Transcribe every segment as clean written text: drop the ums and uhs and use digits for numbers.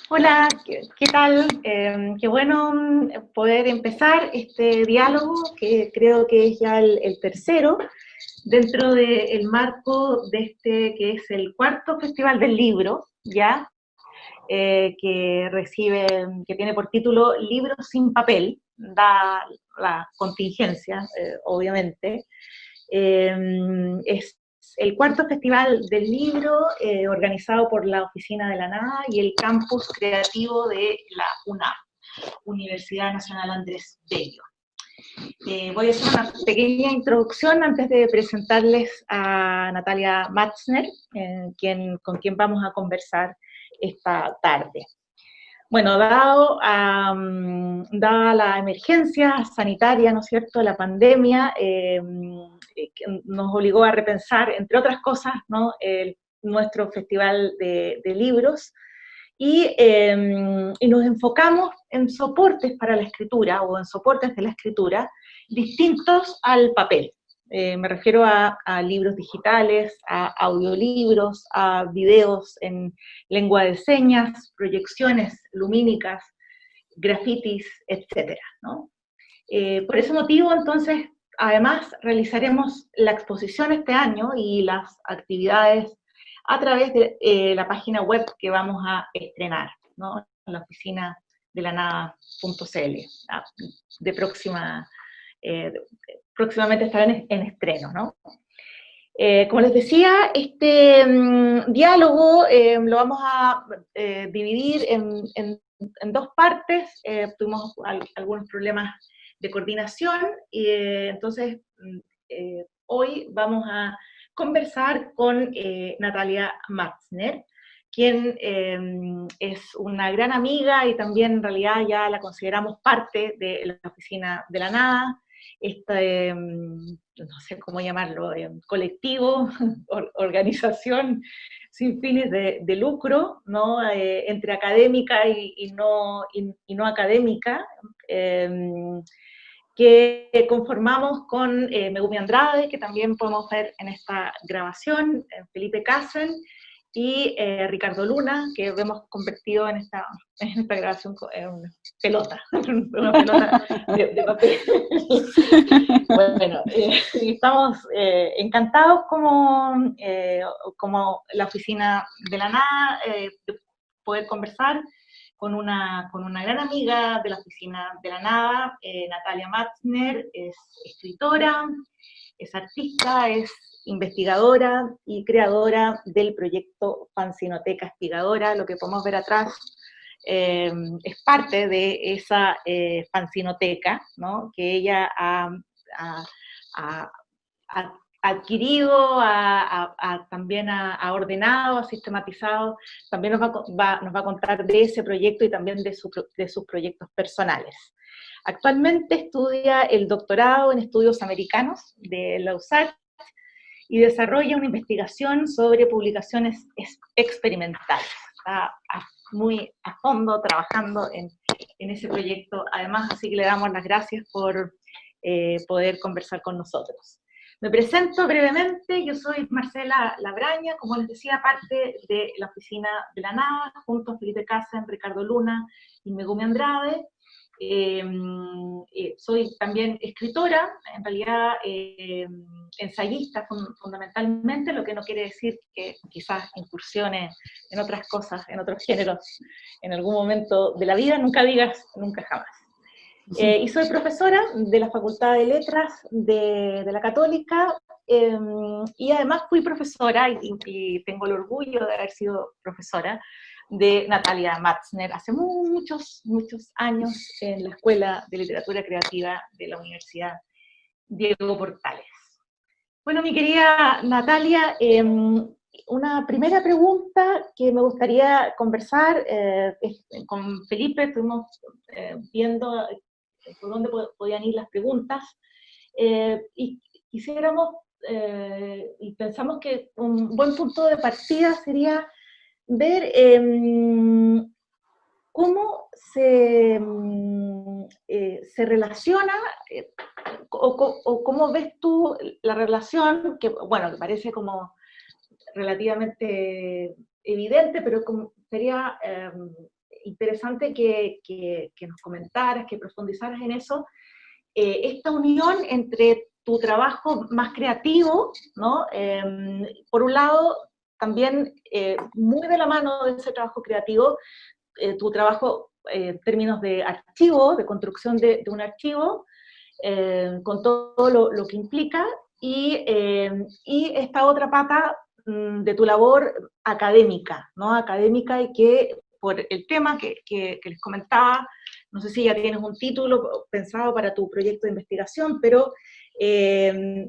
Hola, ¿qué tal? Qué bueno poder empezar este diálogo, que creo que es ya el tercero, dentro del marco de este que es el cuarto Festival del Libro, ya, que tiene por título Libros sin papel, da la contingencia, obviamente. Es el cuarto Festival del Libro organizado por la Oficina de la Nada y el Campus Creativo de la UNAM, Universidad Nacional Andrés Bello. Voy a hacer una pequeña introducción antes de presentarles a Natalia Matzner, con quien vamos a conversar esta tarde. Bueno, dada la emergencia sanitaria, ¿no es cierto?, la pandemia, que nos obligó a repensar, entre otras cosas, ¿no?, nuestro festival de libros, y nos enfocamos en soportes para la escritura, o en soportes de la escritura, distintos al papel. Me refiero a libros digitales, a audiolibros, a videos en lengua de señas, proyecciones lumínicas, grafitis, etcétera, ¿no? Por ese motivo, entonces, además, realizaremos la exposición este año y las actividades a través de la página web que vamos a estrenar, ¿no?, en la oficina de la nada.cl, de próximamente estará en estreno, ¿no? Como les decía, este diálogo lo vamos a dividir en dos partes. Tuvimos algunos problemas de coordinación, y entonces hoy vamos a conversar con Natalia Matzner, quien es una gran amiga y también en realidad ya la consideramos parte de la Oficina de la Nada, no sé cómo llamarlo, colectivo, organización sin fines de lucro, ¿no? Entre académica y no académica, que conformamos con Megumi Andrade, que también podemos ver en esta grabación, Felipe Casen y Ricardo Luna, que hemos convertido en esta grabación en una pelota, una pelota de papel. Bueno, estamos encantados como la Oficina de la Nada, de poder conversar con una gran amiga de la Oficina de la Nada, Natalia Matzner. Es escritora, es artista, es investigadora y creadora del proyecto Fanzinoteca Espigadora. Lo que podemos ver atrás es parte de esa fanzinoteca, ¿no?, que ella ha adquirido, también ha ordenado, ha sistematizado. También nos va a contar de ese proyecto y también de sus proyectos personales. Actualmente estudia el doctorado en estudios americanos de la USACH y desarrolla una investigación sobre publicaciones experimentales. Está muy a fondo trabajando en ese proyecto, además, así que le damos las gracias por poder conversar con nosotros. Me presento brevemente. Yo soy Marcela Labraña, como les decía, parte de la Oficina de la Nada, junto a Felipe Casen, Ricardo Luna y Megumi Andrade. Soy también escritora, en realidad ensayista fundamentalmente, lo que no quiere decir que quizás incursione en otras cosas, en otros géneros, en algún momento de la vida. Nunca digas nunca jamás. Y soy profesora de la Facultad de Letras de la Católica, y además fui profesora, y tengo el orgullo de haber sido profesora de Natalia Matzner hace muchos años en la Escuela de Literatura Creativa de la Universidad Diego Portales. Bueno, mi querida Natalia, una primera pregunta que me gustaría conversar con Felipe. Estuvimos viendo por dónde podían ir las preguntas, y quisiéramos, y pensamos que un buen punto de partida sería ver cómo se relaciona, o cómo ves tú la relación, que, bueno, que parece como relativamente evidente, pero sería interesante que nos comentaras, que profundizaras en eso, esta unión entre tu trabajo más creativo, ¿no? Por un lado, también muy de la mano de ese trabajo creativo, tu trabajo en términos de archivo, de construcción de un archivo, con todo lo que implica, y esta otra pata de tu labor académica, ¿no? Académica, y que por el tema que les comentaba, no sé si ya tienes un título pensado para tu proyecto de investigación, pero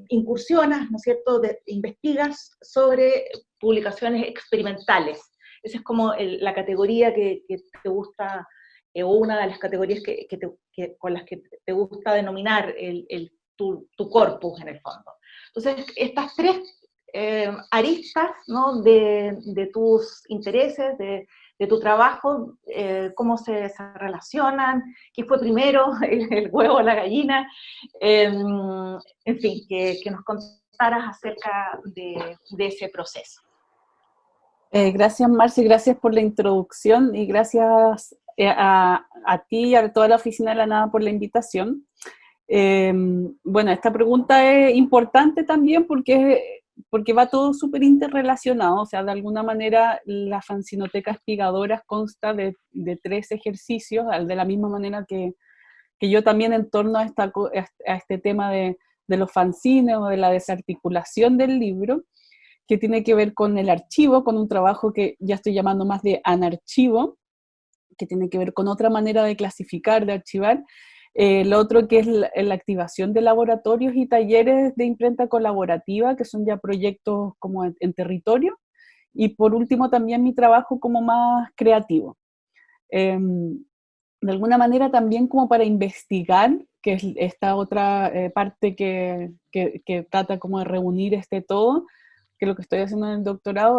incursionas, ¿no es cierto?, investigas sobre publicaciones experimentales. Esa es como la categoría que te gusta, o una de las categorías con las que te gusta denominar tu corpus, en el fondo. Entonces, estas tres aristas, ¿no?, de tus intereses, de tu trabajo, cómo se relacionan, qué fue primero, el huevo o la gallina, en fin, que nos contaras acerca de ese proceso. Gracias, Marci, gracias por la introducción y gracias a ti y a toda la Oficina de la Nada por la invitación. Bueno, esta pregunta es importante también porque va todo súper interrelacionado, o sea, de alguna manera la fanzinoteca Espigadoras consta de 3 ejercicios, de la misma manera que yo también en torno a este tema de los fanzines o de la desarticulación del libro, que tiene que ver con el archivo, con un trabajo que ya estoy llamando más de anarchivo, que tiene que ver con otra manera de clasificar, de archivar. Lo otro que es la activación de laboratorios y talleres de imprenta colaborativa, que son ya proyectos como en territorio. Y por último también mi trabajo como más creativo. De alguna manera también como para investigar, que es esta otra parte que trata como de reunir todo, que lo que estoy haciendo en el doctorado,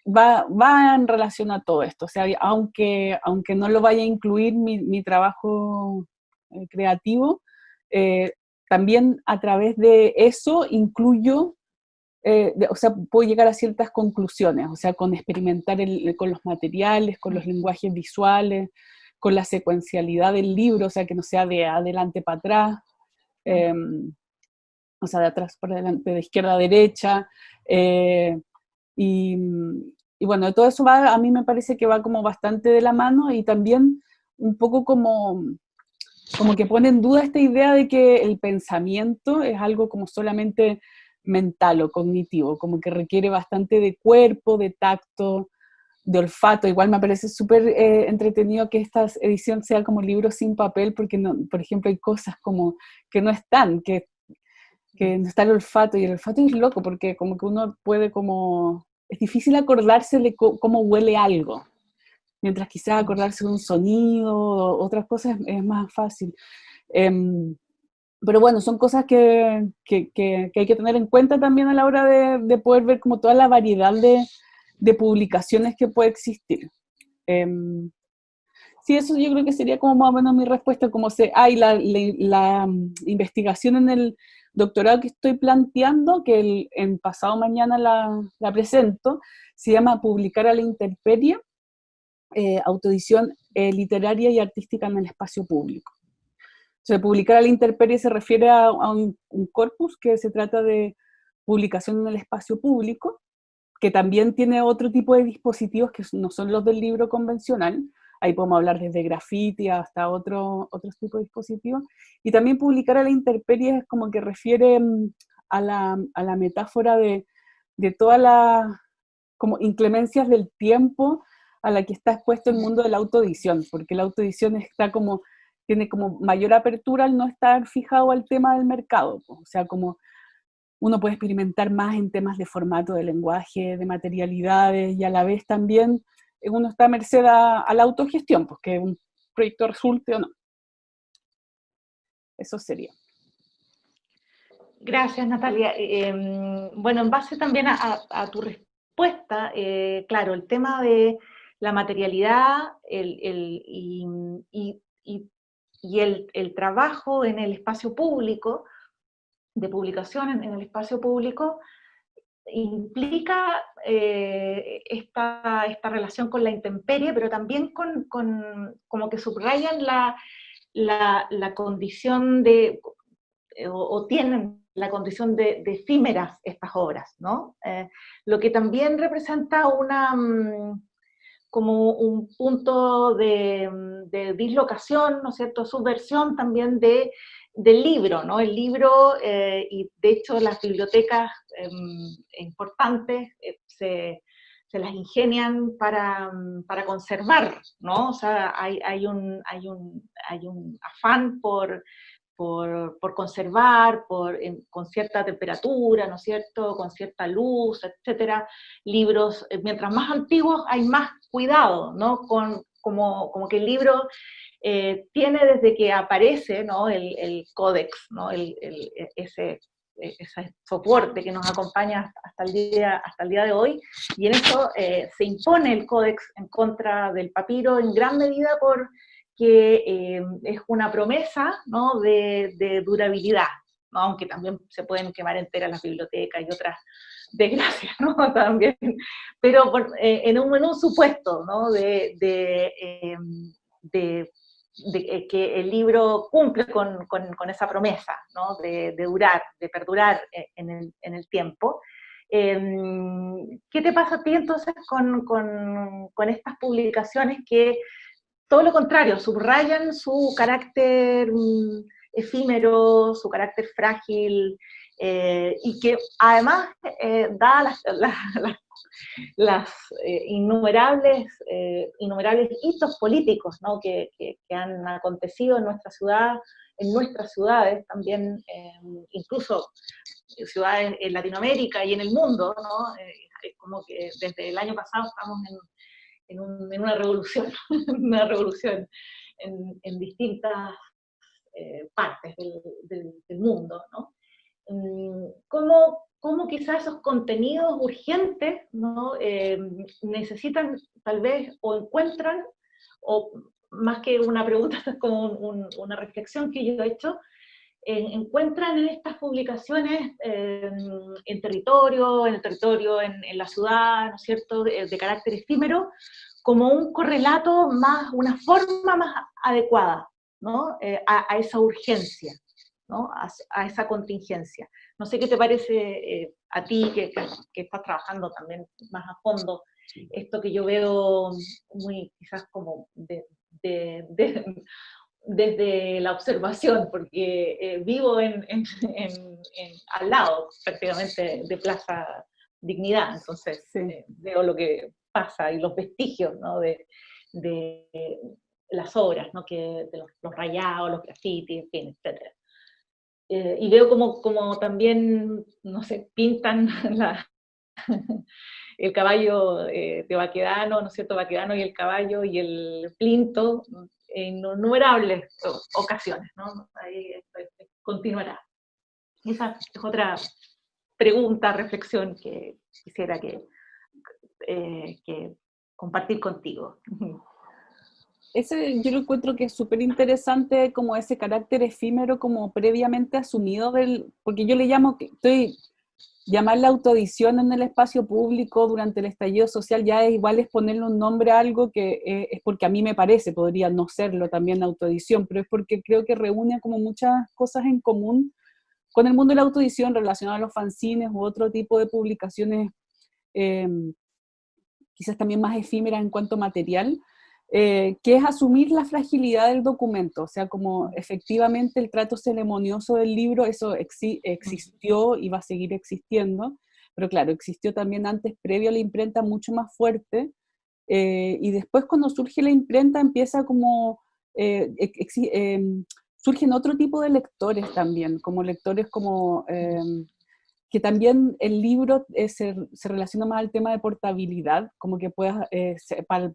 va en relación a todo esto. O sea, aunque no lo vaya a incluir mi trabajo creativo, también a través de eso incluyo, o sea, puedo llegar a ciertas conclusiones, o sea, con experimentar con los materiales, con los lenguajes visuales, con la secuencialidad del libro, o sea, que no sea de adelante para atrás, o sea, de atrás para adelante, de izquierda a derecha, y, y bueno, todo eso a mí me parece que va como bastante de la mano, y también un poco como que pone en duda esta idea de que el pensamiento es algo como solamente mental o cognitivo, como que requiere bastante de cuerpo, de tacto, de olfato. Igual me parece súper entretenido que esta edición sea como libro sin papel, porque no, por ejemplo hay cosas como que no están, que no está el olfato, y el olfato es loco porque como que uno puede como, es difícil acordarse de cómo huele algo, mientras quizás acordarse de un sonido o otras cosas es más fácil. Pero bueno, son cosas que hay que tener en cuenta también a la hora de poder ver como toda la variedad de publicaciones que puede existir. Sí, eso yo creo que sería como más o menos mi respuesta, como la investigación en el doctorado que estoy planteando, que en pasado mañana la presento, se llama Publicar a la intemperie, autoedición literaria y artística en el espacio público. O sea, publicar a la intemperie se refiere a un corpus que se trata de publicación en el espacio público, que también tiene otro tipo de dispositivos que no son los del libro convencional. Ahí podemos hablar desde graffiti hasta otros tipos de dispositivos. Y también publicar a la intemperie es como que refiere a la metáfora de todas las como inclemencias del tiempo a la que está expuesto el mundo de la autoedición, porque la autoedición tiene como mayor apertura al no estar fijado al tema del mercado. O sea, como uno puede experimentar más en temas de formato, de lenguaje, de materialidades, y a la vez también uno está a merced a la autogestión, pues que un proyecto resulte o no. Eso sería. Gracias, Natalia. Bueno, en base también a tu respuesta, claro, el tema de la materialidad y el trabajo en el espacio público, de publicación en el espacio público, implica esta relación con la intemperie, pero también como que subrayan la condición o tienen la condición de efímeras estas obras, ¿no? Lo que también representa como un punto de dislocación, ¿no es cierto?, subversión también del libro, ¿no? El libro, y de hecho las bibliotecas importantes se las ingenian para conservar, ¿no? O sea, hay un afán por conservar, con cierta temperatura, ¿no es cierto?, con cierta luz, etcétera. Libros, mientras más antiguos hay más cuidado, ¿no? Como que el libro tiene desde que aparece, ¿no?, el códex, ¿no?, ese soporte que nos acompaña hasta el día de hoy, y en eso se impone el códex en contra del papiro en gran medida que es una promesa, ¿no?, de durabilidad, ¿no?, aunque también se pueden quemar enteras las bibliotecas y otras desgracias, ¿no?, también, pero en un supuesto, ¿no?, que el libro cumple con esa promesa, ¿no?, de durar, de perdurar en el tiempo. ¿Qué te pasa a ti entonces con estas publicaciones que todo lo contrario, subrayan su carácter efímero, su carácter frágil, y que además da las innumerables hitos políticos, ¿no?, que han acontecido en nuestra ciudad, en nuestras ciudades también, incluso ciudades en Latinoamérica y en el mundo, ¿no? Como que desde el año pasado estamos en una revolución, una revolución en distintas partes del mundo, ¿no? ¿Cómo quizás esos contenidos urgentes, ¿no?, necesitan tal vez o encuentran, o más que una pregunta, es como una reflexión que yo he hecho, encuentran en estas publicaciones en el territorio, en la ciudad, ¿no es cierto?, de carácter efímero, como un correlato más, una forma más adecuada, ¿no?, a esa urgencia, ¿no?, a esa contingencia. No sé qué te parece a ti, que estás trabajando también más a fondo, esto que yo veo muy quizás como desde la observación, porque vivo al lado prácticamente de Plaza Dignidad, entonces Sí. veo lo que pasa y los vestigios, ¿no?, de las obras, ¿no?, de los rayados, los grafitis, en fin, etc. Y veo como también, no sé, pintan el caballo de Baquedano, ¿no es cierto?, Baquedano y el caballo y el plinto en innumerables ocasiones, ¿no? Ahí continuará. Esa es otra pregunta, reflexión que quisiera que compartir contigo. Ese yo lo encuentro que es súper interesante, como ese carácter efímero como previamente asumido porque yo le llamo, llamar la autoedición en el espacio público durante el estallido social ya es igual, es ponerle un nombre a algo que es porque a mí me parece, podría no serlo también autoedición, pero es porque creo que reúne como muchas cosas en común con el mundo de la autoedición relacionado a los fanzines u otro tipo de publicaciones, eh, quizás también más efímeras en cuanto a material, que es asumir la fragilidad del documento, o sea, como efectivamente el trato ceremonioso del libro, eso existió y va a seguir existiendo, pero claro, existió también antes, previo a la imprenta, mucho más fuerte, y después cuando surge la imprenta empieza como, surgen otro tipo de lectores también, como lectores como que también el libro se relaciona más al tema de portabilidad, como que puedas, para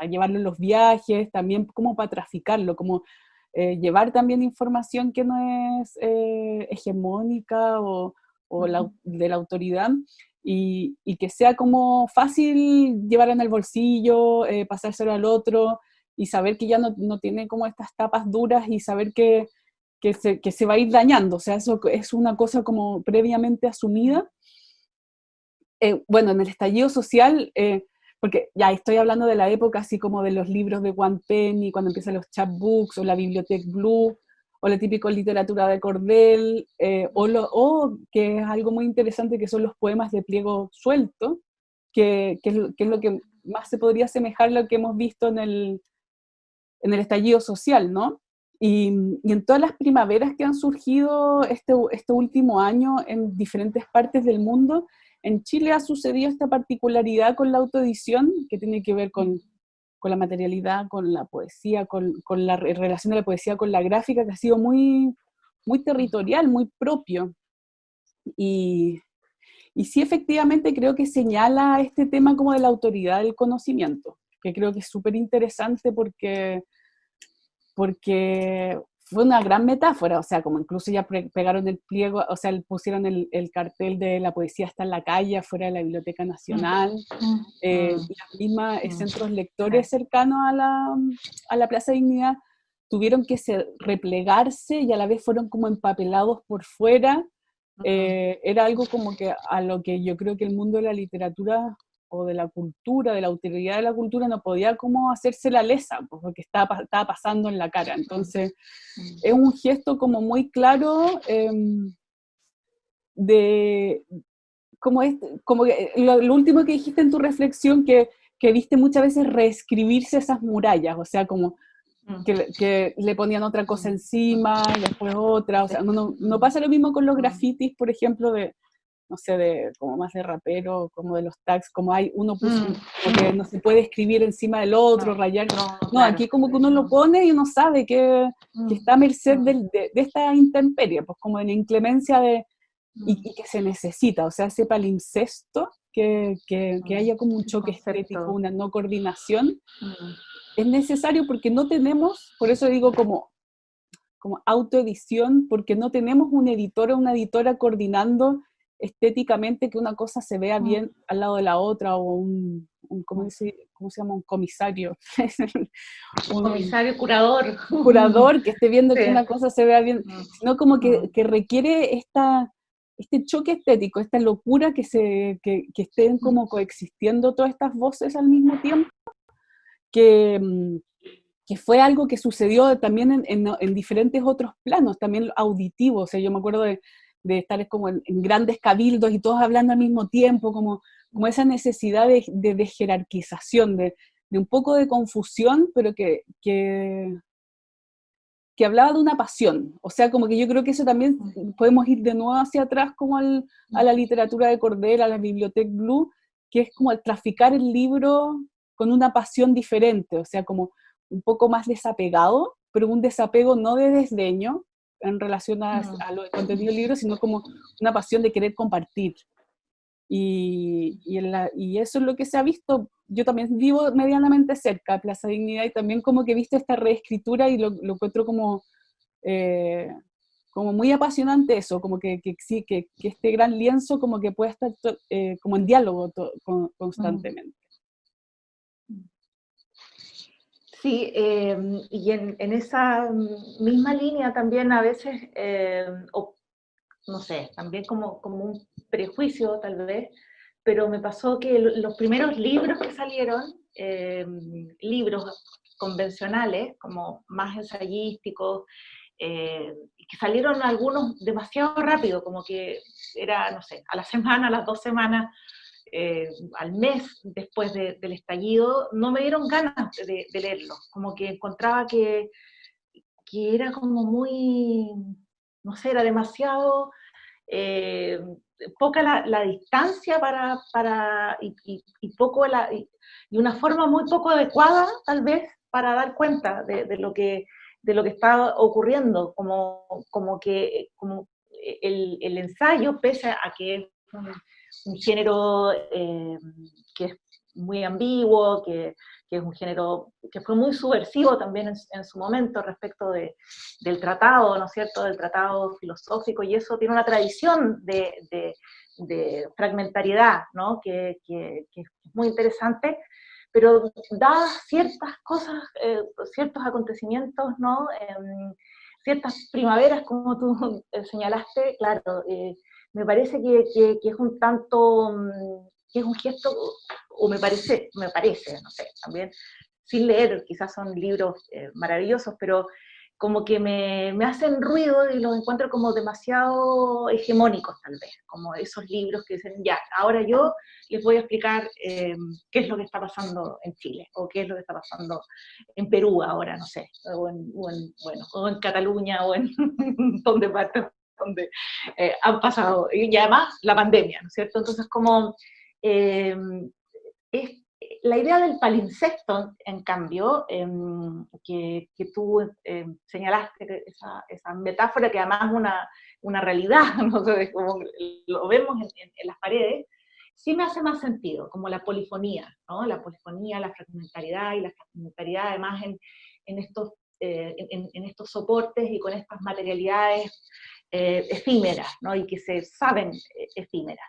llevarlo en los viajes, también como para traficarlo, como llevar también información que no es hegemónica de la autoridad, y que sea como fácil llevar en el bolsillo, pasárselo al otro, y saber que ya no tiene como estas tapas duras, y saber que se va a ir dañando, o sea, eso es una cosa como previamente asumida, bueno, en el estallido social, porque ya estoy hablando de la época así como de los libros de One Penny, cuando empiezan los chapbooks, o la Bibliothèque Blue, o la típica literatura de cordel, o que es algo muy interesante, que son los poemas de pliego suelto, que es lo que más se podría asemejar a lo que hemos visto en el estallido social, ¿no? Y en todas las primaveras que han surgido este último año en diferentes partes del mundo, en Chile ha sucedido esta particularidad con la autoedición, que tiene que ver con la materialidad, con la poesía, con la relación de la poesía con la gráfica, que ha sido muy, muy territorial, muy propio. Y, y sí, efectivamente, creo que señala este tema como de la autoridad del conocimiento, que creo que es súper interesante porque fue una gran metáfora, o sea, como incluso ya pegaron el pliego, o sea, pusieron el cartel de la poesía está en la calle, afuera de la Biblioteca Nacional, las mismas centros lectores cercanos a la Plaza Dignidad tuvieron que replegarse y a la vez fueron como empapelados por fuera. Era algo como que a lo que yo creo que el mundo de la literatura o de la cultura, de la autoridad de la cultura, no podía como hacerse la lesa, pues, porque estaba pasando en la cara. Entonces, es un gesto como muy claro de, como que lo último que dijiste en tu reflexión, que viste muchas veces reescribirse esas murallas, o sea, como que le ponían otra cosa encima y después otra, o sea, no pasa lo mismo con los grafitis, por ejemplo, no sé, como más de rapero, como de los tags, como hay, uno puso, como que no se puede escribir encima del otro, rayar, no, claro. aquí como que uno lo pone y uno sabe que está a merced de esta intemperie, pues como de la inclemencia y que se necesita, o sea, ese palimpsesto, que haya como un choque estético, una no coordinación, es necesario porque no tenemos, por eso digo como autoedición, porque no tenemos un editor o una editora coordinando estéticamente que una cosa se vea bien al lado de la otra, o ¿cómo se llama? Un comisario. Un comisario, curador. Curador que esté viendo que una cosa se vea bien, sino como que requiere este choque estético, esta locura que estén como coexistiendo todas estas voces al mismo tiempo, que fue algo que sucedió también en diferentes otros planos, también auditivos. O sea, yo me acuerdo de estar como en grandes cabildos y todos hablando al mismo tiempo, como esa necesidad de jerarquización, de un poco de confusión, pero que hablaba de una pasión. O sea, como que yo creo que eso también podemos ir de nuevo hacia atrás como a la literatura de Cordel, a la Bibliothèque Blue, que es como el traficar el libro con una pasión diferente, o sea, como un poco más desapegado, pero un desapego no de desdeño en relación a lo de contenido del libro, sino como una pasión de querer compartir. Y eso es lo que se ha visto. Yo también vivo medianamente cerca de Plaza Dignidad y también como que he visto esta reescritura y lo encuentro como muy apasionante eso, como sí, que este gran lienzo como que puede estar como en diálogo constantemente. Sí, y en esa misma línea también a veces, no sé, también como un prejuicio tal vez, pero me pasó que los primeros libros que salieron, libros convencionales, como más ensayísticos, que salieron algunos demasiado rápido, como que era, no sé, a la semana, a las 2 semanas, al mes después del estallido, no me dieron ganas de leerlo, como que encontraba que era como muy, no sé, era demasiado poca la distancia y una forma muy poco adecuada, tal vez, para dar cuenta de lo que está ocurriendo, como el ensayo, pese a que es un género que es muy ambiguo, que es un género que fue muy subversivo también en su momento respecto del tratado, ¿no es cierto?, del tratado filosófico, y eso tiene una tradición de fragmentariedad, ¿no?, que es muy interesante, pero dadas ciertas cosas, ciertos acontecimientos, ¿no?, ciertas primaveras, como tú señalaste, claro, me parece que es un tanto, que es un gesto, o me parece, no sé, también, sin leer, quizás son libros maravillosos, pero como que me hacen ruido y los encuentro como demasiado hegemónicos tal vez, como esos libros que dicen, ya, ahora yo les voy a explicar qué es lo que está pasando en Chile, o qué es lo que está pasando en Perú ahora, no sé, o en Cataluña, o en donde partes donde han pasado, y además la pandemia, ¿no es cierto? Entonces como eh, es, la idea del palimpsesto, en cambio, que tú señalaste, esa metáfora que además es una realidad, ¿no? Como lo vemos en las paredes, sí me hace más sentido, como la polifonía, ¿no? La polifonía, la fragmentariedad, y la fragmentariedad además en estos soportes y con estas materialidades efímeras, ¿no? Y que se saben efímeras.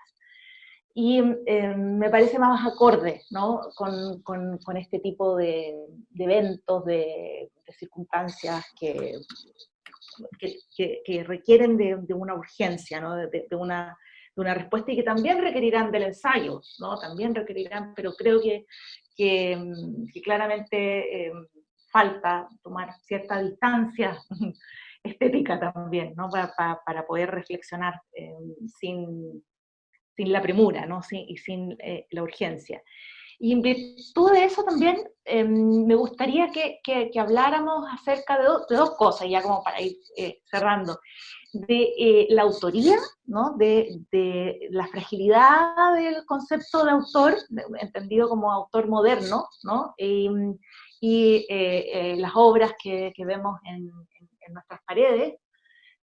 Y me parece más acorde, ¿no? con este tipo de eventos, de circunstancias que requieren de una urgencia, ¿no? de una respuesta, y que también requerirán del ensayo, ¿no? También requerirán, pero creo que claramente falta tomar cierta distancia estética también, ¿no? Para poder reflexionar sin la premura, ¿no? Y sin la urgencia. Y en virtud de eso también me gustaría que habláramos acerca de dos cosas, ya como para ir cerrando, de la autoría, ¿no? De la fragilidad del concepto de autor, entendido como autor moderno, ¿no? Y las obras que vemos en nuestras paredes,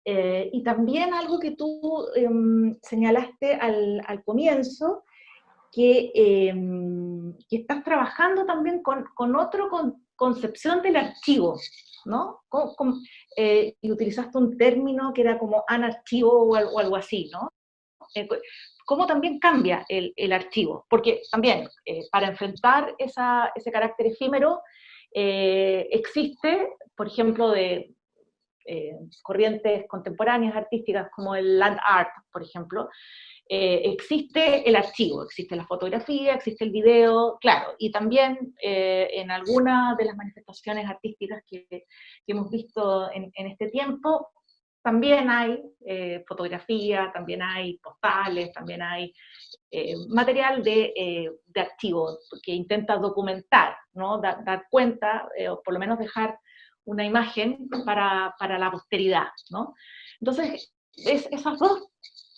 y también algo que tú señalaste al comienzo, que estás trabajando también con otra concepción del archivo, ¿no? Y utilizaste un término que era como anarchivo o algo así, ¿no? ¿Cómo también cambia el archivo? Porque también, para enfrentar ese carácter efímero, existe, por ejemplo, corrientes contemporáneas artísticas como el land art, por ejemplo, existe el archivo, existe la fotografía, existe el video, claro, y también en algunas de las manifestaciones artísticas que hemos visto en este tiempo, también hay fotografía, también hay postales, también hay material de archivo que intenta documentar, ¿no? Dar cuenta, o por lo menos dejar una imagen para la posteridad, ¿no? Entonces, esas dos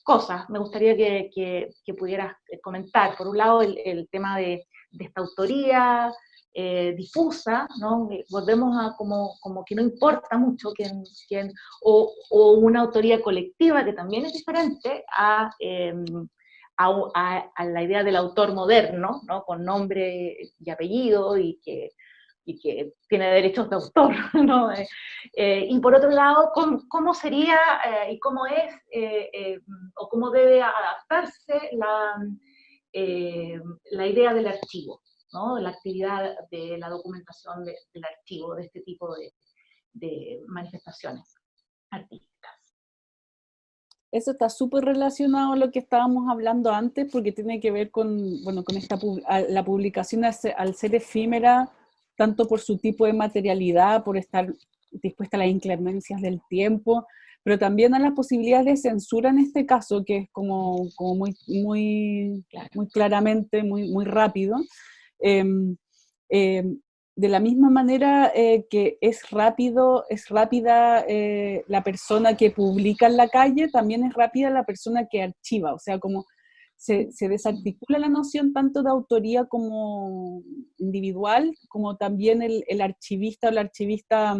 cosas me gustaría que pudieras comentar. Por un lado, el tema de esta autoría difusa, ¿no? Volvemos a como que no importa mucho o una autoría colectiva que también es diferente a la idea del autor moderno, ¿no? Con nombre y apellido y que tiene derechos de autor, ¿no? Y por otro lado, ¿cómo sería y cómo es o cómo debe adaptarse la idea del archivo, ¿no? La actividad de la documentación del archivo, de este tipo de manifestaciones artísticas? Eso está súper relacionado a lo que estábamos hablando antes, porque tiene que ver bueno, con la publicación al ser efímera, tanto por su tipo de materialidad, por estar dispuesta a las inclemencias del tiempo, pero también a las posibilidades de censura en este caso, que es como muy claramente, muy rápido. Eh, eh, de la misma manera que es rápida la persona que publica en la calle, también es rápida la persona que archiva, o sea, como se desarticula la noción tanto de autoría como individual, como también el archivista o la archivista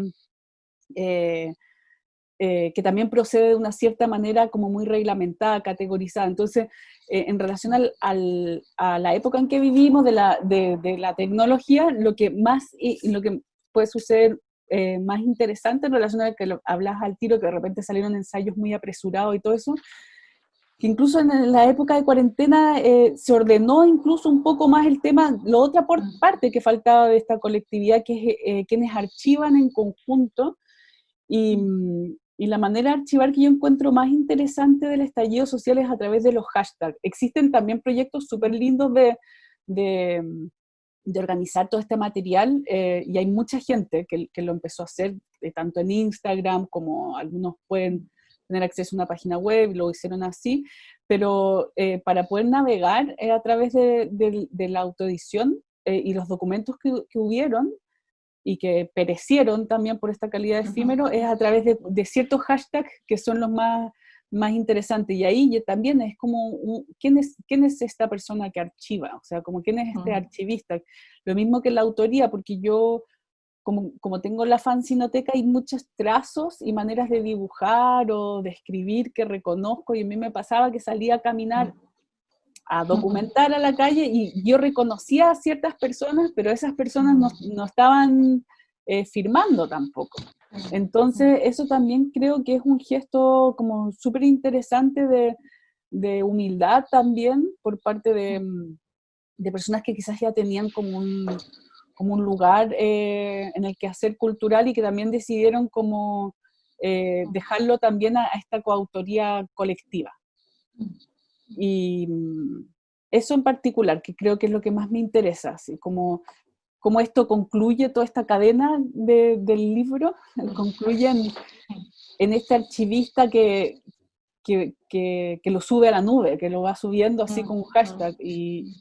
eh, que también procede de una cierta manera como muy reglamentada, categorizada. Entonces, en relación a la época en que vivimos, de la tecnología, lo que puede suceder más interesante en relación a lo que hablas al tiro, que de repente salieron ensayos muy apresurados y todo eso, que incluso en la época de cuarentena se ordenó incluso un poco más el tema, la otra parte que faltaba de esta colectividad, que es quienes archivan en conjunto, y Y la manera de archivar que yo encuentro más interesante del estallido social es a través de los hashtags. Existen también proyectos súper lindos de, de organizar todo este material, y hay mucha gente que lo empezó a hacer, tanto en Instagram como algunos pueden tener acceso a una página web, lo hicieron así, pero para poder navegar a través de la autoedición y los documentos que hubieron, y que perecieron también por esta calidad de efímero, es a través de ciertos hashtags que son los más interesantes. Y ahí también es como, ¿quién es esta persona que archiva? O sea, como quién es este archivista. Lo mismo que la autoría, porque yo, como tengo la fanzinoteca, hay muchos trazos y maneras de dibujar o de escribir que reconozco, y a mí me pasaba que salía a caminar a documentar a la calle y yo reconocía a ciertas personas, pero esas personas no estaban firmando tampoco. Entonces, eso también creo que es un gesto como súper interesante de humildad también por parte de personas que quizás ya tenían como un lugar en el quehacer cultural, y que también decidieron como dejarlo también a esta coautoría colectiva. Y eso en particular, que creo que es lo que más me interesa, así como esto concluye toda esta cadena del libro, concluye en este archivista que lo sube a la nube, que lo va subiendo así con un hashtag, y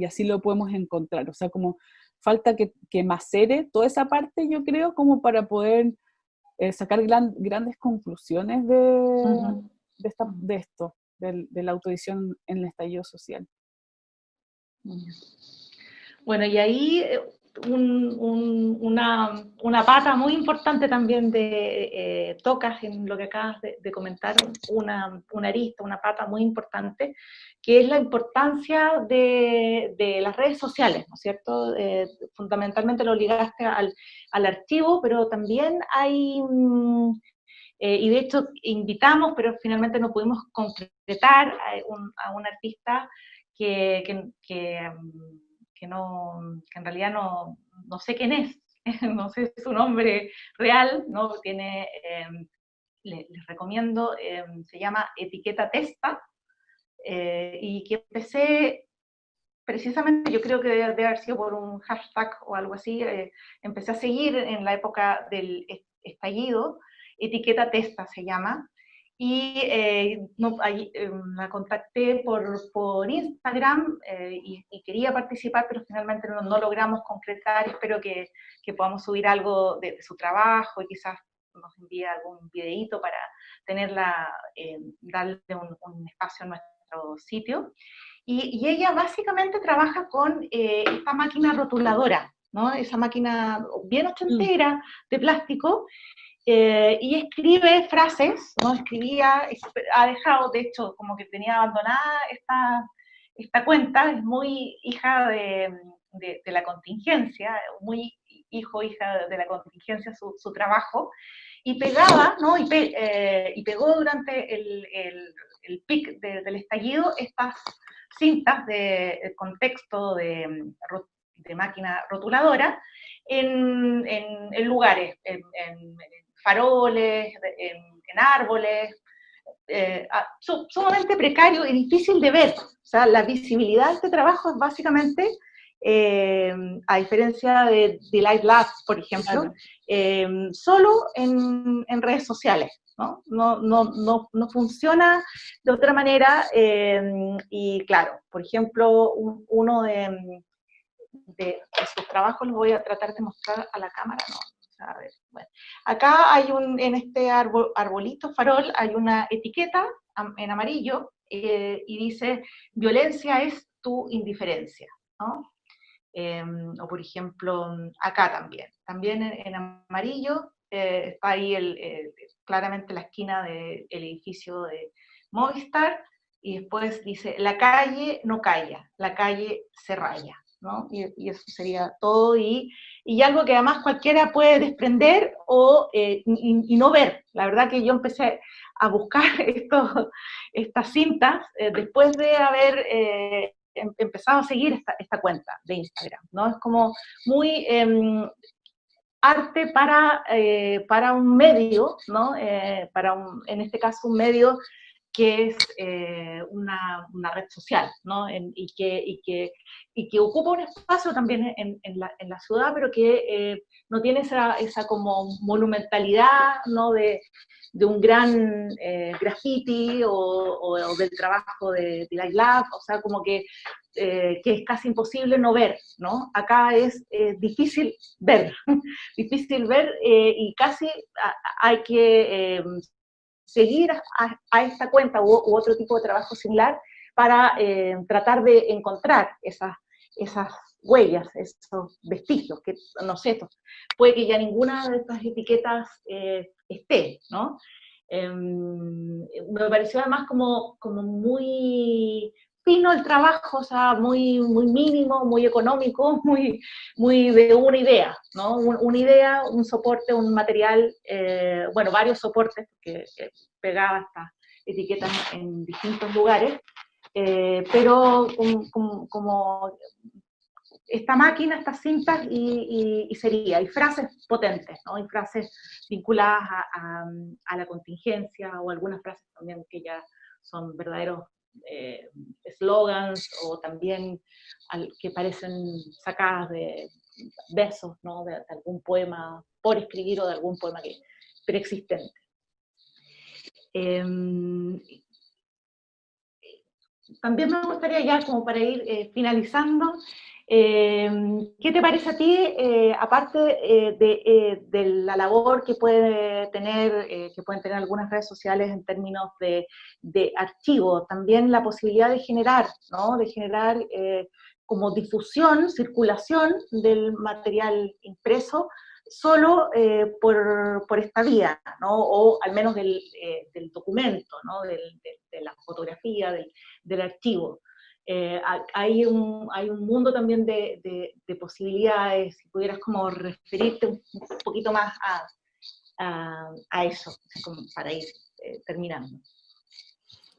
así lo podemos encontrar. O sea, como falta que macere toda esa parte, yo creo, como para poder sacar grandes conclusiones de esto, de la autoedición en el estallido social. Bueno, y ahí una pata muy importante también tocas en lo que acabas de comentar, una arista, una pata muy importante, que es la importancia de las redes sociales, ¿no es cierto? Fundamentalmente lo ligaste al archivo, pero también hay... y de hecho invitamos, pero finalmente no pudimos concretar a un artista que en realidad no sé quién es, no sé su nombre real, ¿no? Tiene, les recomiendo, se llama Etiqueta Testa, y que empecé precisamente, yo creo que debe haber sido por un hashtag o algo así, empecé a seguir en la época del estallido, Etiqueta Testa se llama, y la contacté por Instagram, y quería participar, pero finalmente no logramos concretar. Espero que podamos subir algo de su trabajo y quizás nos envíe algún videíto para darle un espacio en nuestro sitio. Y ella básicamente trabaja con esta máquina rotuladora, ¿no? Esa máquina bien ochentera de plástico, y escribe frases, ¿no? Ha dejado, de hecho, como que tenía abandonada esta cuenta, es muy hija de la contingencia, muy hija de la contingencia su trabajo, y pegaba, ¿no? Y pegó durante el pic del estallido estas cintas con texto de máquina rotuladora en lugares, en faroles, en árboles, sumamente precario y difícil de ver. O sea, la visibilidad de este trabajo es básicamente, a diferencia de Light Labs, por ejemplo, solo en redes sociales. No funciona de otra manera, y claro, por ejemplo, uno de sus trabajos los voy a tratar de mostrar a la cámara, ¿no? A ver, bueno. Acá hay en este arbolito farol, hay una etiqueta en amarillo, y dice, violencia es tu indiferencia, ¿no? O por ejemplo, acá también en amarillo, está ahí claramente la esquina del edificio de Movistar, y después dice, la calle no calla, la calle se raya, ¿no? Y eso sería todo, y algo que además cualquiera puede desprender y no ver. La verdad que yo empecé a buscar estas cintas después de haber empezado a seguir esta cuenta de Instagram, ¿no? Es como muy arte para un medio, ¿no? En este caso un medio que es una red social, ¿no? Y que ocupa un espacio también en la ciudad, pero que no tiene esa como monumentalidad, ¿no? De un gran graffiti o del trabajo de Light Lab, o sea, como que es casi imposible no ver, ¿no? Acá es difícil ver, difícil ver y casi hay que seguir a esta cuenta u otro tipo de trabajo similar para tratar de encontrar esas huellas, esos vestigios, que no sé, puede que ya ninguna de estas etiquetas esté, ¿no? Me pareció además como muy fino el trabajo, o sea, muy mínimo, muy económico, muy de una idea, ¿no? Una idea, un soporte, un material, bueno, varios soportes, que pegaba estas etiquetas en distintos lugares, pero como esta máquina, estas cintas y sería, y frases potentes, ¿no? Y frases vinculadas a la contingencia o algunas frases también que ya son verdaderos slogans o también que parecen sacadas de versos, ¿no? De algún poema por escribir o de algún poema preexistente. También me gustaría ya, como para ir finalizando, ¿qué te parece a ti, aparte de la labor que pueden tener algunas redes sociales en términos de archivo, también la posibilidad de generar, ¿no? De generar como difusión, circulación del material impreso, solo por esta vía, ¿no? O al menos del documento, ¿no? De la fotografía, del archivo. Hay un mundo también de posibilidades, si pudieras como referirte un poquito más a eso, como para ir terminando.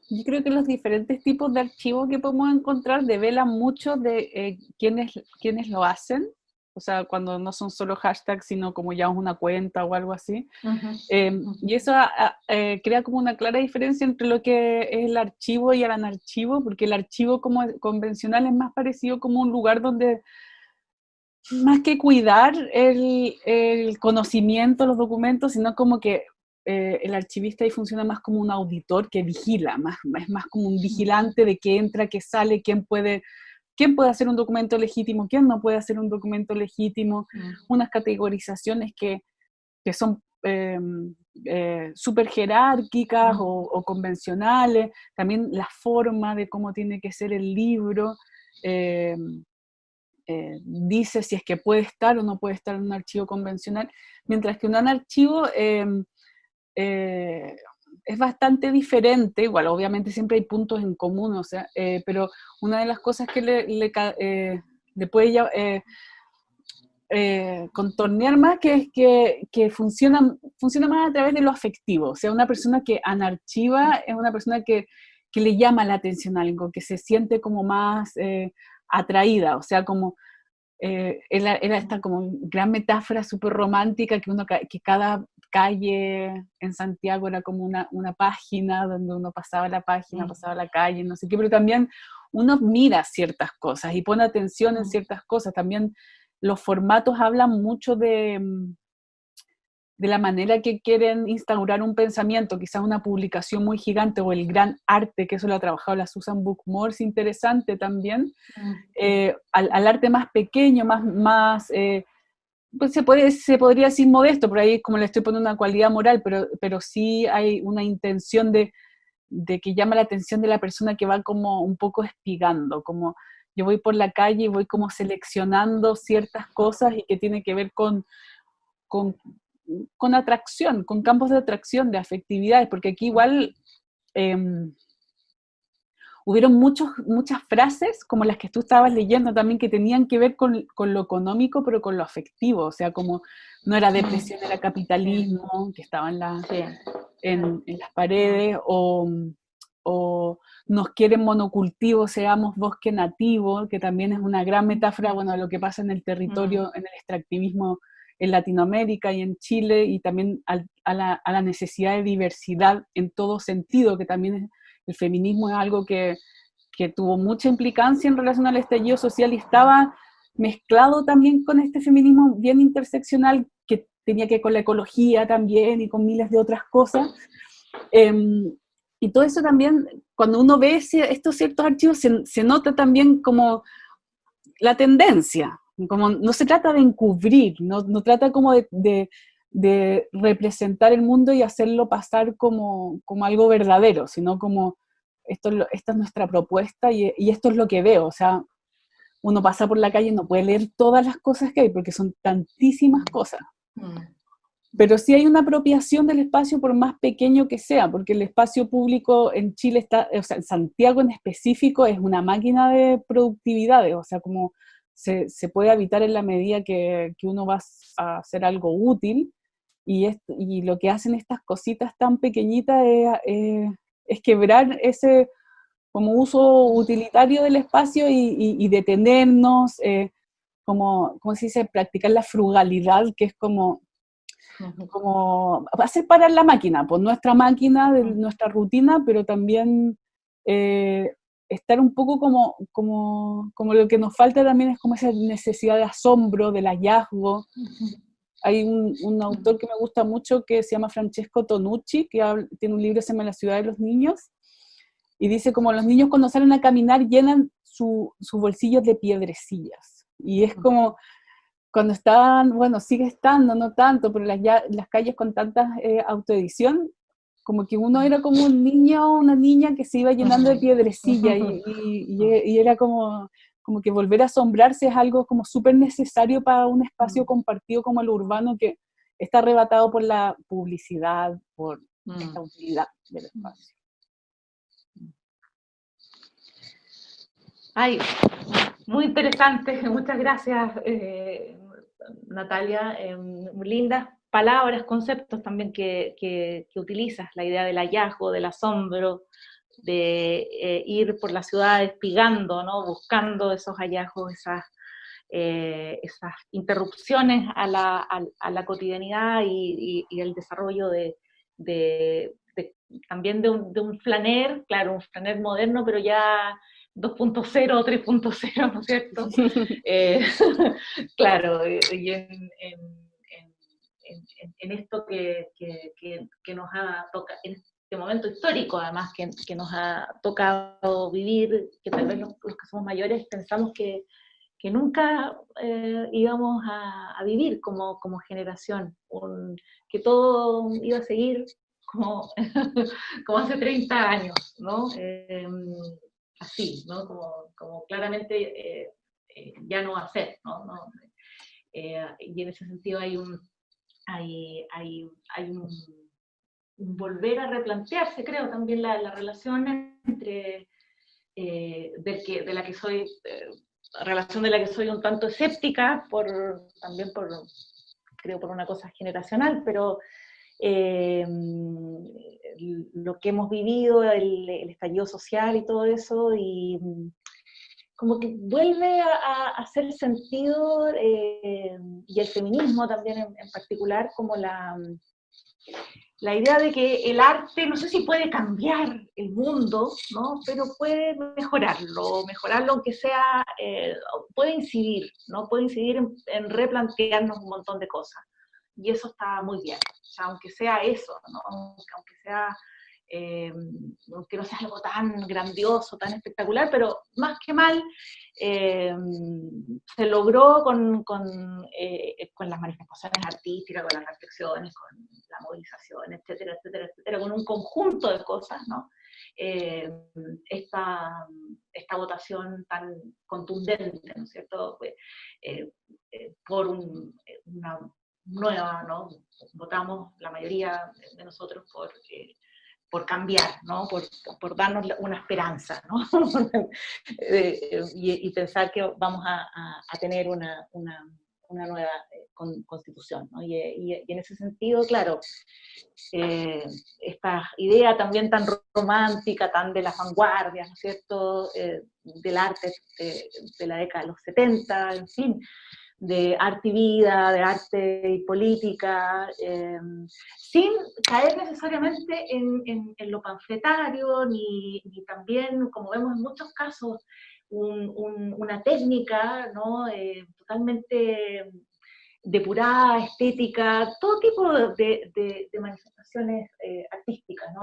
Yo creo que los diferentes tipos de archivos que podemos encontrar develan mucho de quiénes lo hacen, o sea, cuando no son solo hashtags, sino como ya una cuenta o algo así. Y eso crea como una clara diferencia entre lo que es el archivo y el anarchivo, porque el archivo como convencional es más parecido como un lugar donde, más que cuidar el conocimiento, los documentos, sino como que el archivista ahí funciona más como un auditor que vigila, es más como un vigilante de qué entra, qué sale, quién puede hacer un documento legítimo, quién no puede hacer un documento legítimo, unas categorizaciones que son súper jerárquicas o convencionales, también la forma de cómo tiene que ser el libro, dice si es que puede estar o no puede estar en un archivo convencional, mientras que un archivo es bastante diferente, igual obviamente siempre hay puntos en común, o sea, pero una de las cosas que le puede contornear más que funciona más a través de lo afectivo, o sea, una persona que anarchiva es una persona que le llama la atención a algo, que se siente como más atraída, o sea, como era esta como gran metáfora súper romántica que cada calle en Santiago era como una página donde uno pasaba la página, pasaba la calle, no sé qué, pero también uno mira ciertas cosas y pone atención en ciertas cosas. También los formatos hablan mucho de la manera que quieren instaurar un pensamiento, quizás una publicación muy gigante o el gran arte, que eso lo ha trabajado la Susan Bookmore, es interesante también, al arte más pequeño, más pues se podría decir modesto, por ahí como le estoy poniendo una cualidad moral, pero sí hay una intención de que llama la atención de la persona que va como un poco espigando, como yo voy por la calle y voy como seleccionando ciertas cosas y que tiene que ver con, con atracción, con campos de atracción, de afectividades, porque aquí igual hubieron muchas frases, como las que tú estabas leyendo también, que tenían que ver con lo económico, pero con lo afectivo, o sea, como no era depresión, era capitalismo, que estaba en las paredes, o nos quieren monocultivo, seamos bosque nativo, que también es una gran metáfora, bueno, de lo que pasa en el territorio, en el extractivismo en Latinoamérica y en Chile, y también a la necesidad de diversidad en todo sentido, que también el feminismo es algo que tuvo mucha implicancia en relación al estallido social y estaba mezclado también con este feminismo bien interseccional que tenía que ver con la ecología también y con miles de otras cosas. Y todo eso también, cuando uno ve estos ciertos archivos, se nota también como la tendencia, como no se trata de encubrir, no trata como de representar el mundo y hacerlo pasar como algo verdadero, sino como esta es nuestra propuesta y esto es lo que veo. O sea, uno pasa por la calle y no puede leer todas las cosas que hay porque son tantísimas cosas. Pero sí hay una apropiación del espacio por más pequeño que sea, porque el espacio público en Chile está, o sea, en Santiago en específico es una máquina de productividades, o sea, como se puede habitar en la medida que uno va a hacer algo útil, y lo que hacen estas cositas tan pequeñitas es quebrar ese como uso utilitario del espacio y detenernos, como se dice, practicar la frugalidad, que es como hacer parar la máquina, pues nuestra máquina, de nuestra rutina, pero también estar un poco como lo que nos falta también es como esa necesidad de asombro, del hallazgo. Hay un autor que me gusta mucho que se llama Francesco Tonucci, que tiene un libro que se llama La ciudad de los niños, y dice como los niños cuando salen a caminar llenan sus bolsillos de piedrecillas, y es como cuando estaban, bueno, sigue estando, no tanto, pero las calles con tanta autoedición, como que uno era como un niño o una niña que se iba llenando de piedrecilla y era como que volver a asombrarse es algo como súper necesario para un espacio compartido como el urbano que está arrebatado por la publicidad, por esta utilidad del espacio. Ay, muy interesante, muchas gracias, Natalia. Muy lindas palabras, conceptos también que utilizas, la idea del hallazgo, del asombro, de ir por la ciudad espigando, ¿no? Buscando esos hallazgos, esas interrupciones a la cotidianidad y el desarrollo también de un flaner, claro, un flaner moderno, pero ya 2.0 o 3.0, ¿no es cierto? Claro, y en esto que nos ha tocado, en este momento histórico además que nos ha tocado vivir, que tal vez los que somos mayores pensamos que nunca íbamos a vivir como generación, que todo iba a seguir como, como hace 30 años, ¿no? Así, ¿no? Como claramente ya no va a ser, ¿no? Y en ese sentido hay un volver a replantearse, creo, también la relación entre de la que soy relación de la que soy un tanto escéptica, también creo por una cosa generacional, pero lo que hemos vivido, el estallido social y todo eso, y como que vuelve a hacer sentido, y el feminismo también en particular, como la idea de que el arte, no sé si puede cambiar el mundo, ¿no? Pero puede mejorarlo aunque sea, puede incidir, ¿no? Puede incidir en replantearnos un montón de cosas. Y eso está muy bien, o sea, aunque sea eso, ¿no? Aunque sea, aunque no sea algo tan grandioso, tan espectacular, pero más que mal, se logró con las manifestaciones artísticas, con las reflexiones, con la movilización, etcétera, etcétera, etcétera, con un conjunto de cosas, ¿no? Esta votación tan contundente, ¿no es cierto? Por una nueva, ¿no? Votamos la mayoría de nosotros por cambiar, ¿no? Por darnos una esperanza, ¿no? Y pensar que vamos a tener una nueva constitución, ¿no? Y en ese sentido, claro, esta idea también tan romántica, tan de las vanguardias, ¿no es cierto?, del arte de la década de los 70, en fin, de arte y vida, de arte y política, sin caer necesariamente en lo panfletario, ni también, como vemos en muchos casos, una técnica, ¿no? Totalmente depurada, estética, todo tipo de manifestaciones artísticas, ¿no?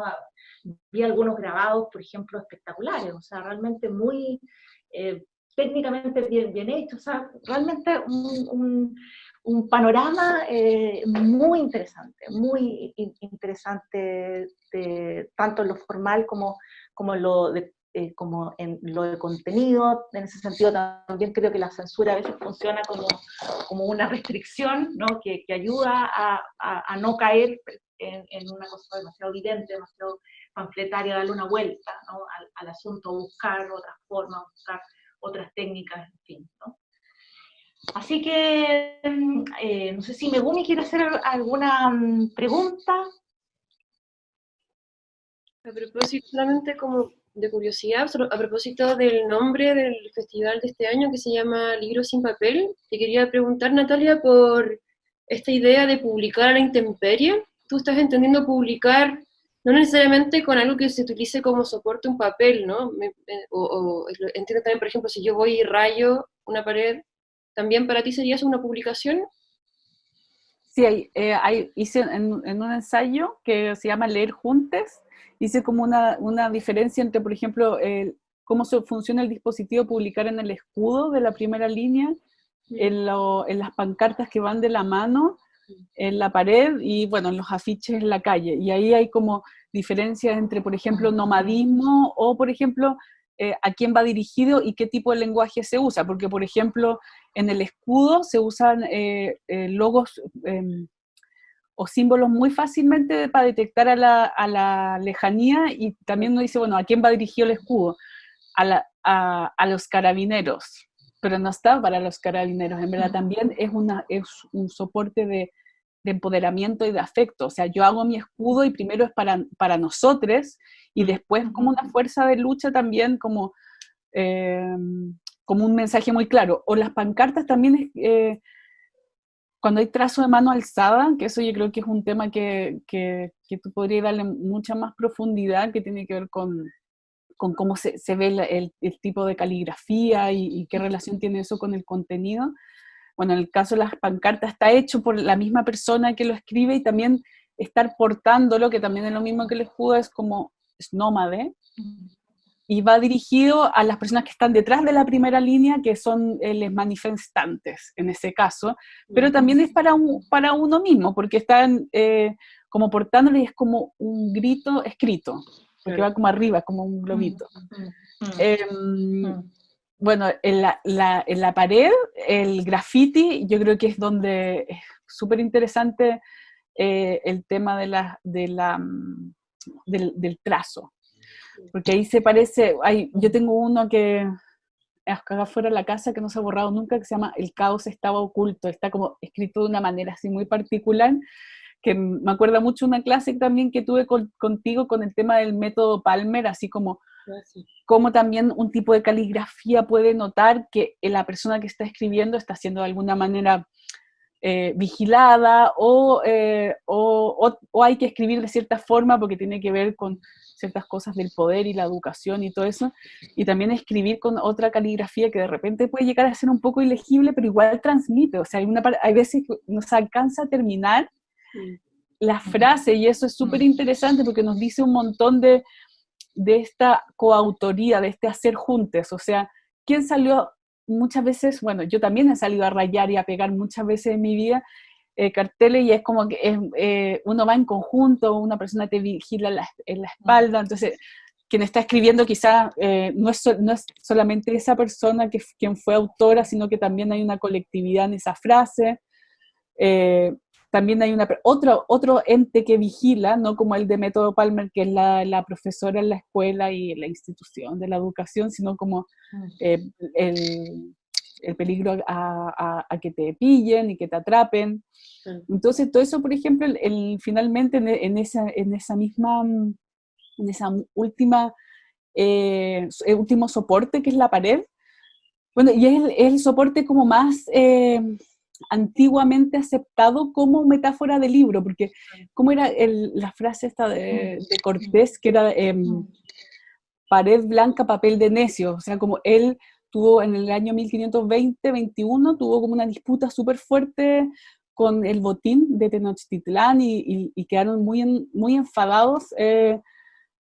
Vi algunos grabados, por ejemplo, espectaculares, o sea, realmente muy técnicamente bien hechos, o sea, realmente un panorama muy interesante, tanto en lo formal como en lo como en lo de contenido. En ese sentido también creo que la censura a veces funciona como una restricción, ¿no? que ayuda a no caer en una cosa demasiado evidente, demasiado panfletaria, darle una vuelta, ¿no? al asunto, buscar otras formas, buscar otras técnicas, en fin, ¿no? Así que no sé si Megumi quiere hacer alguna pregunta. A propósito, solamente como de curiosidad, a propósito del nombre del festival de este año que se llama Libros sin papel, te quería preguntar, Natalia, por esta idea de publicar a la intemperie. Tú estás entendiendo publicar no necesariamente con algo que se utilice como soporte un papel, ¿no? Entiendo también, por ejemplo, si yo voy y rayo una pared, ¿también para ti sería eso una publicación? Sí, hice en un ensayo que se llama Leer Juntes, hice como una diferencia entre, por ejemplo, cómo funciona el dispositivo publicar en el escudo de la primera línea, en las pancartas que van de la mano, en la pared y, bueno, en los afiches en la calle. Y ahí hay como diferencias entre, por ejemplo, nomadismo o, por ejemplo, a quién va dirigido y qué tipo de lenguaje se usa. Porque, por ejemplo, en el escudo se usan logos o símbolos muy fácilmente para detectar a la lejanía, y también uno dice, bueno, ¿a quién va dirigido el escudo? A los carabineros, pero no está para los carabineros, en verdad también es un soporte de empoderamiento y de afecto. O sea, yo hago mi escudo y primero es para nosotros, y después como una fuerza de lucha también, eh, como un mensaje muy claro. O las pancartas también, cuando hay trazo de mano alzada, que eso yo creo que es un tema que tú podrías darle mucha más profundidad, que tiene que ver con cómo se ve el tipo de caligrafía y qué relación tiene eso con el contenido. Bueno, en el caso de las pancartas está hecho por la misma persona que lo escribe, y también estar portándolo, que también es lo mismo que el escudo, es nómade, y va dirigido a las personas que están detrás de la primera línea, que son los manifestantes en ese caso, pero también es para uno mismo, porque están como portándolo, y es como un grito escrito, porque va como arriba, como un globito. Bueno, en la pared, el graffiti, yo creo que es donde es súper interesante el tema del trazo, porque ahí se parece, yo tengo uno que acá afuera de la casa que no se ha borrado nunca, que se llama El caos estaba oculto, está como escrito de una manera así muy particular, que me acuerda mucho una clase también que tuve contigo con el tema del método Palmer, así como cómo también un tipo de caligrafía puede notar que la persona que está escribiendo está siendo de alguna manera vigilada, o hay que escribir de cierta forma porque tiene que ver con ciertas cosas del poder y la educación y todo eso, y también escribir con otra caligrafía que de repente puede llegar a ser un poco ilegible, pero igual transmite. O sea, hay veces que no se alcanza a terminar la frase, y eso es súper interesante porque nos dice un montón de esta coautoría, de este hacer juntos. O sea, ¿quién salió muchas veces? Bueno, yo también he salido a rayar y a pegar muchas veces en mi vida carteles, y es como que uno va en conjunto, una persona te vigila en la espalda, entonces quien está escribiendo quizá no es solamente esa persona quien fue autora, sino que también hay una colectividad en esa frase. También hay otro ente que vigila, no como el de Método Palmer, que es la profesora en la escuela y la institución de la educación, sino como el peligro a que te pillen y que te atrapen. Entonces, todo eso, por ejemplo, finalmente en esa misma, en esa última, último soporte que es la pared, bueno, y es el soporte como más antiguamente aceptado como metáfora de libro, porque ¿cómo era la frase esta de Cortés, que era pared blanca, papel de necio? O sea, como él tuvo en el año 1520-21, tuvo como una disputa súper fuerte con el botín de Tenochtitlán y quedaron muy enfadados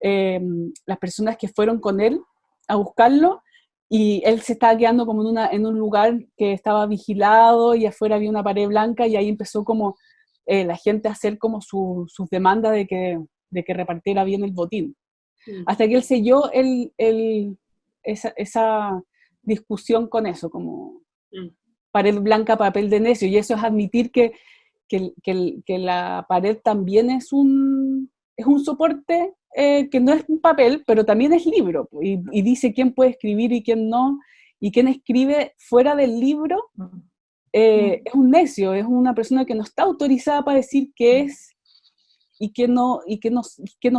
las personas que fueron con él a buscarlo, y él se estaba quedando como en un lugar que estaba vigilado y afuera había una pared blanca, y ahí empezó como la gente a hacer como sus demandas de que repartiera bien el botín. Hasta que él selló esa discusión con eso, como pared blanca, papel de necio, y eso es admitir que la pared también es un soporte que no es un papel, pero también es libro, y dice quién puede escribir y quién no, y quién escribe fuera del libro es un necio, es una persona que no está autorizada para decir qué es y qué no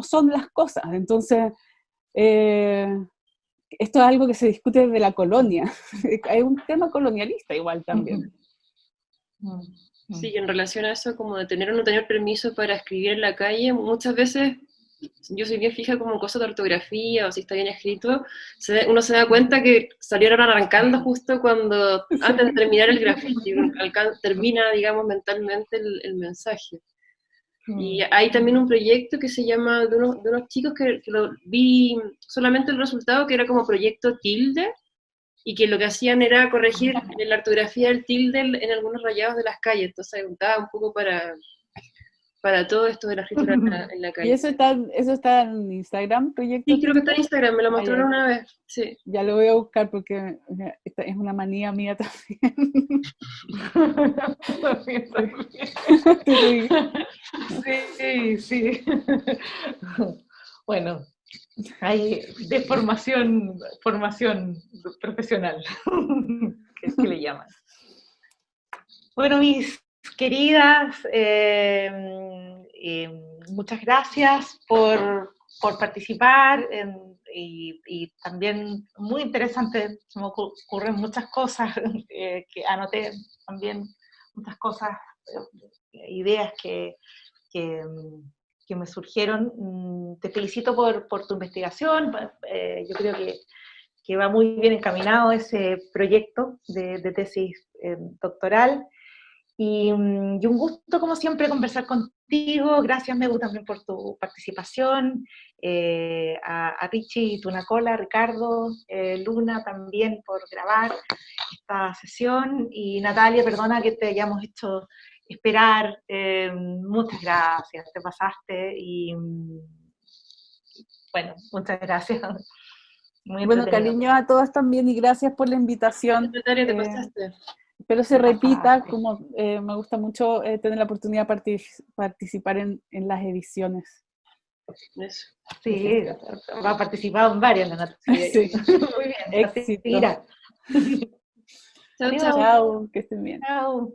son las cosas. Entonces, esto es algo que se discute desde la colonia. Hay un tema colonialista igual también. Sí, en relación a eso, como de tener o no tener permiso para escribir en la calle, muchas veces yo soy bien fija como en cosas de ortografía o si está bien escrito, uno se da cuenta que salieron arrancando justo cuando, antes de terminar el grafiti, termina, digamos, mentalmente el mensaje. Y hay también un proyecto que se llama, de unos chicos que lo vi solamente el resultado, que era como proyecto tilde, y que lo que hacían era corregir la ortografía del tilde en algunos rayados de las calles, entonces daba un poco para todo esto de la escritura en la calle. ¿Y eso está en Instagram, proyecto? Sí, creo que está en Instagram, me lo mostraron una vez, sí. Ya lo voy a buscar porque esta es una manía mía también. Sí, sí. Bueno, hay de formación profesional, que le llaman. Bueno, mis queridas, muchas gracias por participar y también muy interesante, se me ocurren muchas cosas que anoté también, muchas cosas, ideas que me surgieron. Te felicito por tu investigación, yo creo que va muy bien encaminado ese proyecto de tesis doctoral. Y un gusto, como siempre, conversar contigo. Gracias, Mebu, también por tu participación. A Richie Tunacola, Ricardo, Luna también por grabar esta sesión. Y Natalia, perdona que te hayamos hecho esperar. Muchas gracias, te pasaste. Y bueno, muchas gracias. Muy bueno, cariño a todas también y gracias por la invitación. Natalia, te pasaste. Espero se repita, como me gusta mucho tener la oportunidad de participar en las ediciones. Eso. Sí, va a participar en varias, Natalia. Sí. Muy bien, éxito. Mira. Chao, Chao, que estén bien. Chao.